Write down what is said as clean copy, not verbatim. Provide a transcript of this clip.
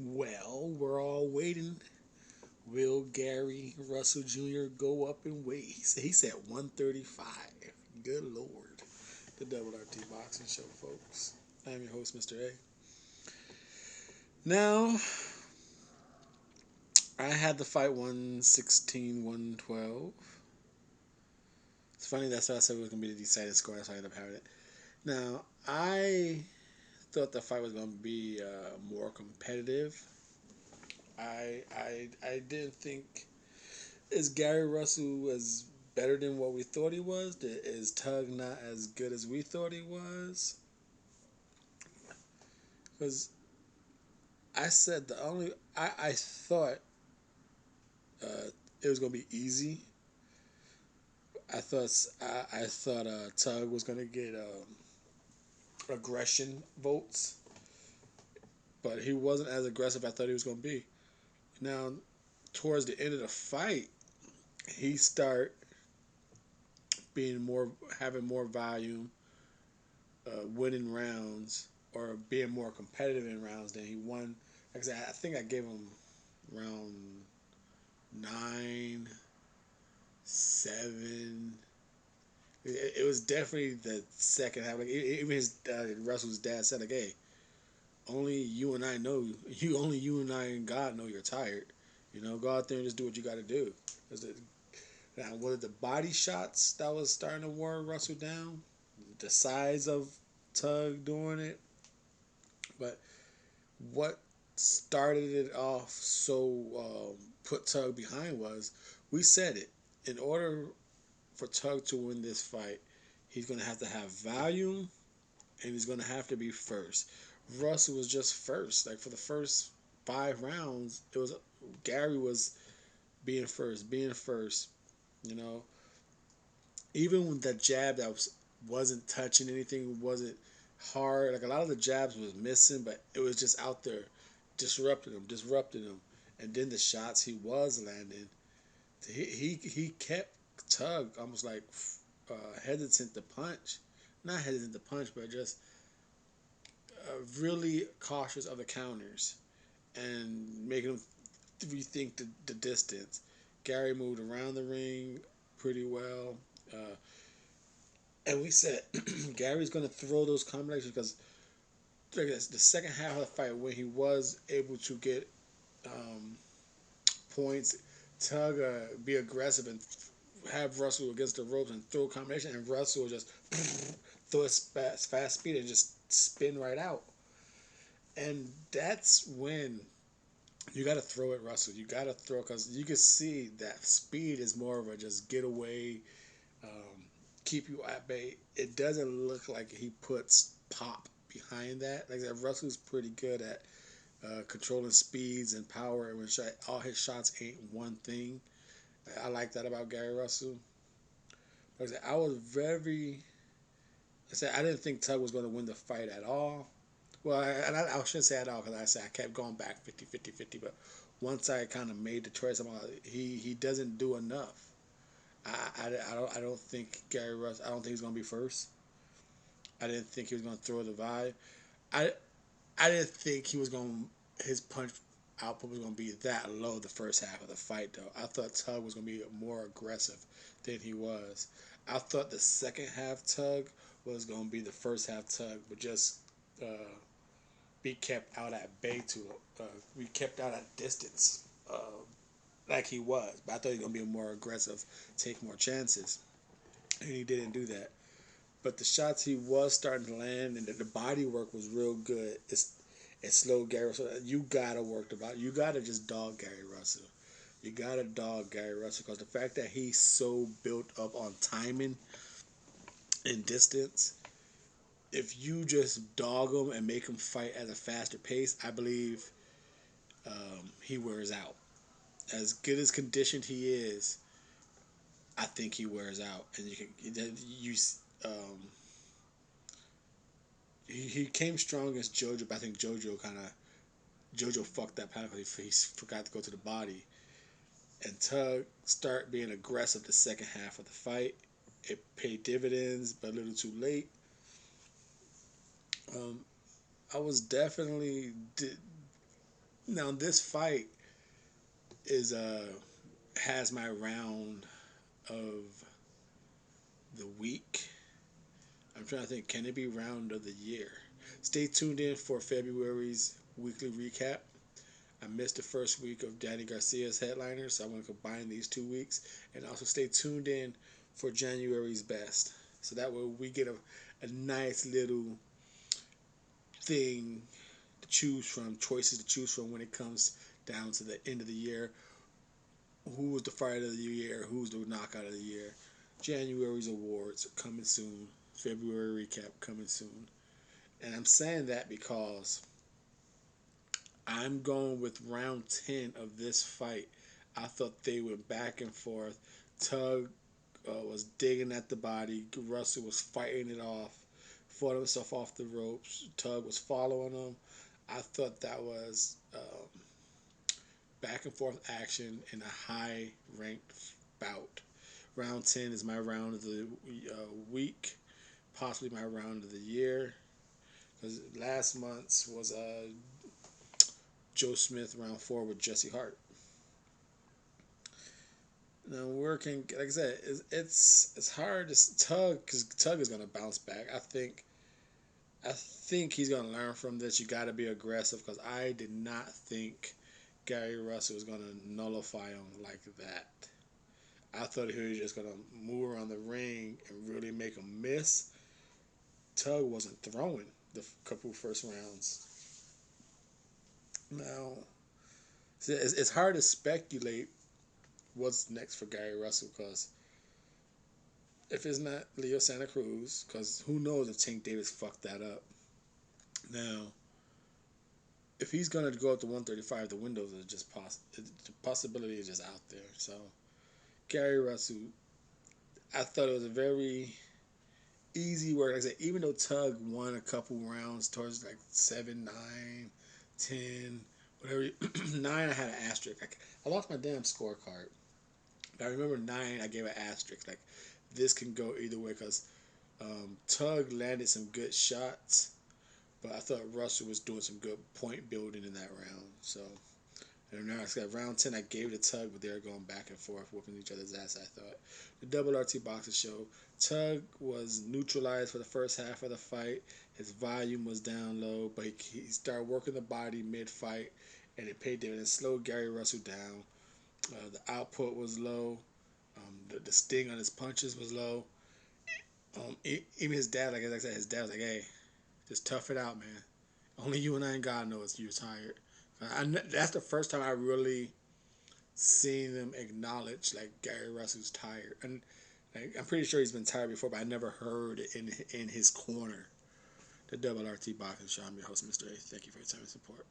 Well, we're all waiting. Will Gary Russell Jr. go up in weight? He said 135. Good Lord. The Double RT Boxing Show, folks. I'm your host, Mr.A. Now, I had the fight 116, 112. It's funny, that's why I said it was going to be the decided score. That's why I ended up having it. Now, I thought the fight was going to be more competitive. I didn't think is Gary Russell was better than what we thought he was. Is Tug not as good as we thought he was? Because I said the only I thought it was gonna be easy. I thought Tug was gonna get aggression votes, but he wasn't as aggressive as I thought he was gonna be. Now, towards the end of the fight, he start being more having more volume, winning rounds or being more competitive in rounds than he won. Like I said, I think I gave him round 9, 7. It was definitely the second half. Like even his Russell's dad said, like, "Hey, only you and I know you. Only you and I and God know you're tired. You know, go out there and just do what you got to do." Now, what are the body shots that was starting to wear Russell down? The size of Tug doing it, but what started it off put Tug behind was we said it. In order for Tug to win this fight, he's going to have volume and he's going to have to be first. Russell was just first. Like for the first 5 rounds, it was Gary was being first. You know, even with that jab that wasn't touching anything, wasn't hard. Like a lot of the jabs was missing, but it was just out there, disrupting him. And then the shots he was landing, he kept Tug almost like hesitant to punch, not hesitant to punch, but just really cautious of the counters and making him rethink the distance. Gary moved around the ring pretty well. And we said Gary's going to throw those combinations because the second half of the fight when he was able to get um, points, Tug be aggressive and have Russell against the ropes and throw a combination, and Russell just throw his fast speed and just spin right out. And that's when you got to throw it, Russell. You got to throw because you can see that speed is more of a just get away, um, keep you at bay. It doesn't look like he puts pop behind that. Like that, Russell's pretty good at controlling speeds and power. And when all his shots ain't one thing. I like that about Gary Russell. Like I said, I was very. I said I didn't think Tug was going to win the fight at all. Well, I shouldn't say at all because I said I kept going back 50-50-50. But once I kind of made the choice, he doesn't do enough. I don't think Gary Russ. I don't think he's gonna be first. I didn't think he was gonna throw the vibe. I I didn't think he was gonna his punch output was gonna be that low the first half of the fight though. I thought Tug was gonna be more aggressive than he was. I thought the second half Tug was gonna be the first half Tug, but just uh, be kept out at bay to be kept out at distance. Like he was, but I thought he was gonna be more aggressive, take more chances, and he didn't do that. But the shots he was starting to land and the body work was real good. It slowed Gary Russell. You gotta work the body. You gotta just dog Gary Russell. You gotta dog Gary Russell because the fact that he's so built up on timing and distance, if you just dog him and make him fight at a faster pace, I believe he wears out. As good as conditioned he is, I think he wears out, and you um, he came strong against JoJo, but I think JoJo fucked that pattern because he forgot to go to the body. And Tug start being aggressive the second half of the fight. It paid dividends, but a little too late. Um, I was definitely Now this fight is has my round of the week. I'm trying to think, can it be round of the year? Stay tuned in for February's weekly recap. I missed the first week of Danny Garcia's headliners, so I'm going to combine these 2 weeks. And also stay tuned in for January's best. So that way we get a nice little thing to choose from, choices to choose from when it comes down to the end of the year. Who was the fight of the year? Who's the knockout of the year? January's awards are coming soon. February recap coming soon. And I'm saying that because I'm going with round 10 of this fight. I thought they went back and forth. Tug was digging at the body. Russell was fighting it off, fought himself off the ropes. Tug was following him. I thought that was back and forth action in a high ranked bout. Round 10 is my round of the week, possibly my round of the year. Because last month's was Joe Smith round 4 with Jesse Hart. Now working, like I said, it's hard to Tug because Tug is gonna bounce back. I think he's gonna learn from this. You got to be aggressive because I did not think Gary Russell was gonna nullify him like that. I thought he was just gonna move around the ring and really make him miss. Tug wasn't throwing the couple first rounds. Now it's hard to speculate what's next for Gary Russell because if it's not Leo Santa Cruz, because who knows if Tank Davis fucked that up. Now, if he's gonna go up to 135, the windows are just the possibility is just out there. So Gary Russell, I thought it was a very easy work. Like I said, even though Tug won a couple rounds towards like 7, 9, 10, whatever. 9, I had an asterisk. I lost my damn scorecard. But I remember 9, I gave an asterisk. Like, this can go either way because Tug landed some good shots, but I thought Russell was doing some good point building in that round. So, and now I got round 10, I gave it to Tug, but they were going back and forth, whooping each other's ass, I thought. The Double RT Boxing Show, Tug was neutralized for the first half of the fight. His volume was down low, but he started working the body mid-fight, and it paid dividends. Slowed Gary Russell down. The output was low. The sting on his punches was low. Even his dad, like I said, his dad was like, "Hey, just tough it out, man. Only you and I and God knows you're tired." That's the first time I really seen them acknowledge like Gary Russell's tired, and like, I'm pretty sure he's been tired before, but I never heard it in his corner. The Double RT Boxing Show. I'm your host, Mr.A. Thank you for your time and support.